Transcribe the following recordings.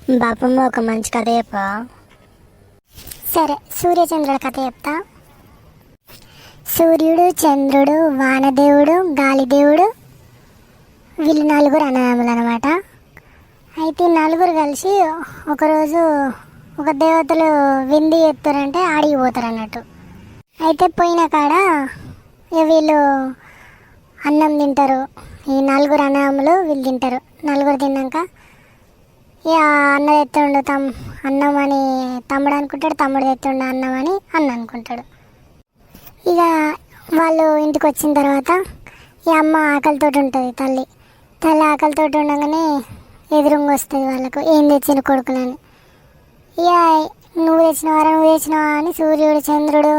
బాపమ్మ ఒక మంచి కథ చెప్పా. సరే, సూర్యచంద్రుల కథ చెప్తా. సూర్యుడు, చంద్రుడు, వానదేవుడు, గాలిదేవుడు వీళ్ళు నలుగురు అన్నదమ్ములు అనమాట. అయితే నలుగురు కలిసి ఒకరోజు ఒక దేవతలు విందు ఎత్తారంటే ఆడికి పోతారు అన్నట్టు. అయితే పోయిన కాడ వీళ్ళు అన్నం తింటారు. ఈ నలుగురు అన్నదమ్ములు వీళ్ళు తింటారు. నలుగురు తిన్నాక ఇక అన్న తెత్తుండు అన్నం అని తమ్ముడు అనుకుంటాడు, తమ్ముడు తెత్తుండు అన్నం అని అన్న అనుకుంటాడు. ఇక వాళ్ళు ఇంటికి వచ్చిన తర్వాత ఈ అమ్మ ఆకలితో ఉంటుంది. తల్లి ఆకలితో ఉండగానే ఎదురుంగా వస్తుంది వాళ్ళకు, ఏం తెచ్చిన కొడుకులని. ఇక నువ్వు తెచ్చినవా అని సూర్యుడు, చంద్రుడు,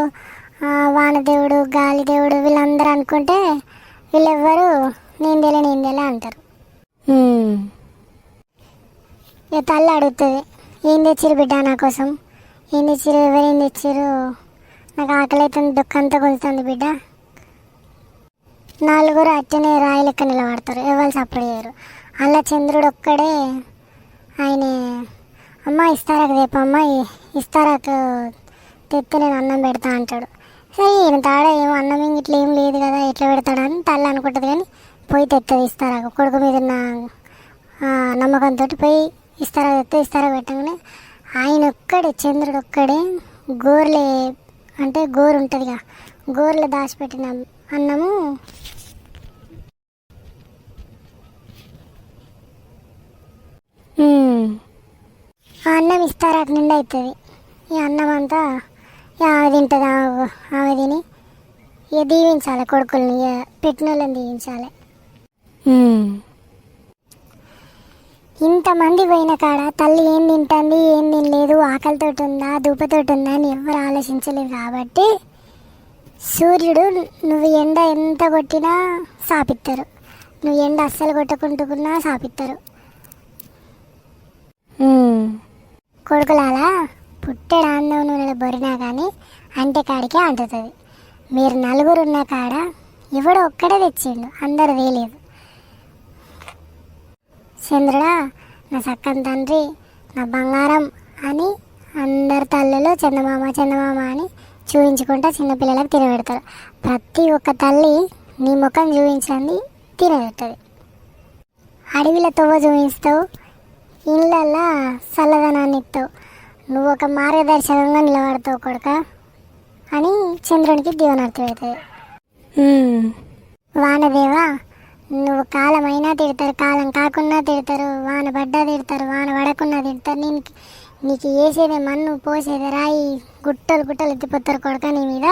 వానదేవుడు, గాలిదేవుడు వీళ్ళందరూ అనుకుంటే వీళ్ళెవ్వరు నేను తెలే అంటారు. ఇక తల్లి అడుగుతుంది, ఏం తెచ్చిరు బిడ్డ నా కోసం, ఏం తెచ్చిరు, ఎవరేం తెచ్చిరు, నాకు ఆకలి అవుతుంది, దుఃఖంతో కొలుతుంది బిడ్డ. నలుగురు అట్టనే రాయి లెక్క నిలబడతారు, ఎవరు సపోర్ట్ చేయరు. అలా చంద్రుడు ఒక్కడే ఆయన అమ్మ ఇస్తారాకు రేపు అమ్మ ఇస్తారాకు తెత్తే నేను అన్నం పెడతా అంటాడు. సరే ఈయన తాడ ఏమో అన్నం ఇట్లా ఏం లేదు కదా ఎట్లా పెడతాడని తల్లి అనుకుంటుంది. కానీ పోయి తెత్తది ఇస్తారాకు, కొడుకు మీద ఉన్న నమ్మకంతో పోయి ఇస్తారా పెట్టగానే ఆయన ఒక్కడే, చంద్రుడు ఒక్కడే గోర్లే అంటే గోరు ఉంటుందిగా, గోర్లో దాచిపెట్టిన అన్నము ఆ అన్నం ఇస్తారాకు నిండా అవుతుంది. ఈ అన్నం అంతా ఆమె తింటుంది. ఆమె తిని ఇక దీవించాలి, కొడుకుల్ని ఇక పెట్టిన వాళ్ళని దీవించాలి. ఇంతమంది పోయిన కాడ తల్లి ఏం తింటుంది, ఏం తినలేదు, ఆకలితోటి ఉందా, దూపతోటి ఉందా అని ఎవరు ఆలోచించలేదు. కాబట్టి సూర్యుడు నువ్వు ఎండ ఎంత కొట్టినా సాపిస్తారు, నువ్వు ఎండ అస్సలు కొట్టుకుంటుకున్నా సాపిస్తారు. కొడుకులాలా పుట్టెడు ఆందం నూనెలో బొరినా కానీ అంటే కాడికే అంటుతుంది. మీరు నలుగురు ఉన్న కాడ ఎవడో ఒక్కడే తెచ్చిండు, అందరు వేయలేదు. చంద్రుడా నా చక్కని తండ్రి, నా బంగారం అని అందరు తల్లులు చందమామ అని చూపించుకుంటా చిన్నపిల్లలకు తినబెడతారు. ప్రతి ఒక్క తల్లి నీ ముఖం చూపించండి తినబెడుతుంది. అడవిలో తవ్వ చూపిస్తావు, ఇళ్ళల్లో చల్లదనాన్ని ఇస్తావు, నువ్వు ఒక మార్గదర్శకంగా నిలబడతావు కొడుక అని చంద్రునికి దీవెనార్తి పెడుతుంది. వానదేవా నువ్వు కాలమైనా తిడతారు, కాలం కాకున్నా తిడతారు, వాన పడ్డా తిడతారు, వాన పడకున్నా తిడతారు, నీకు వేసేదే మన్ను పోసేదే రాయి, గుట్టలు ఎత్తిపోతారు కొడుక నీ మీద,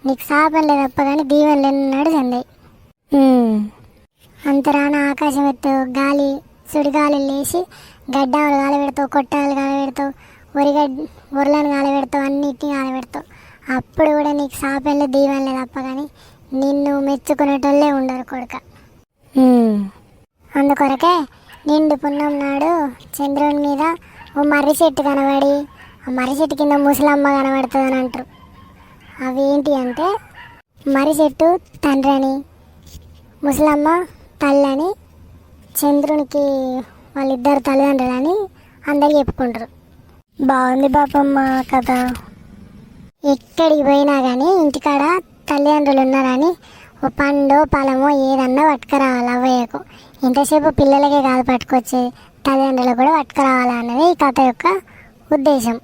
నీకు శాపం లేదు తప్ప కానీ దీవెన లేనన్నాడు చందయ్య. అంతరాన ఆకాశం ఎత్తావు, గాలి సుడిగాలు లేచి గడ్డాలు గాలబెడతావు, కొట్టాలు గాలబెడతావు, ఒరలను గాలబెడతావు, అన్నిటిని గాలబెడతావు. అప్పుడు కూడా నీకు శాపం లేదు, దీవెన లేదు తప్ప కానీ నిన్ను మెచ్చుకునేటోళ్ళే ఉండరు కొడుక. అందుకొరకే నిండు పున్నం నాడు చంద్రుని మీద ఓ మర్రి చెట్టు కనబడి ఆ మర్రి చెట్టు కింద ముసలమ్మ కనబడుతుంది అని అంటారు. అవి ఏంటి అంటే మర్రి చెట్టు తండ్రి అని, ముసలమ్మ తల్లి అని, చంద్రునికి వాళ్ళిద్దరు తల్లిదండ్రులని అందరు చెప్పుకుంటారు. బాగుంది బాపమ్మ కథ. ఎక్కడికి పోయినా కానీ ఇంటికాడ తల్లిదండ్రులు ఉన్నారని ఓ పండు పొలమో ఏదన్నా పట్టుకురావాలి అవ్వయ్యకు. ఇంతసేపు పిల్లలకే కాదు పట్టుకొచ్చేది, తల్లిదండ్రులకు కూడా పట్టుకురావాలన్నది ఈ కథ యొక్క ఉద్దేశం.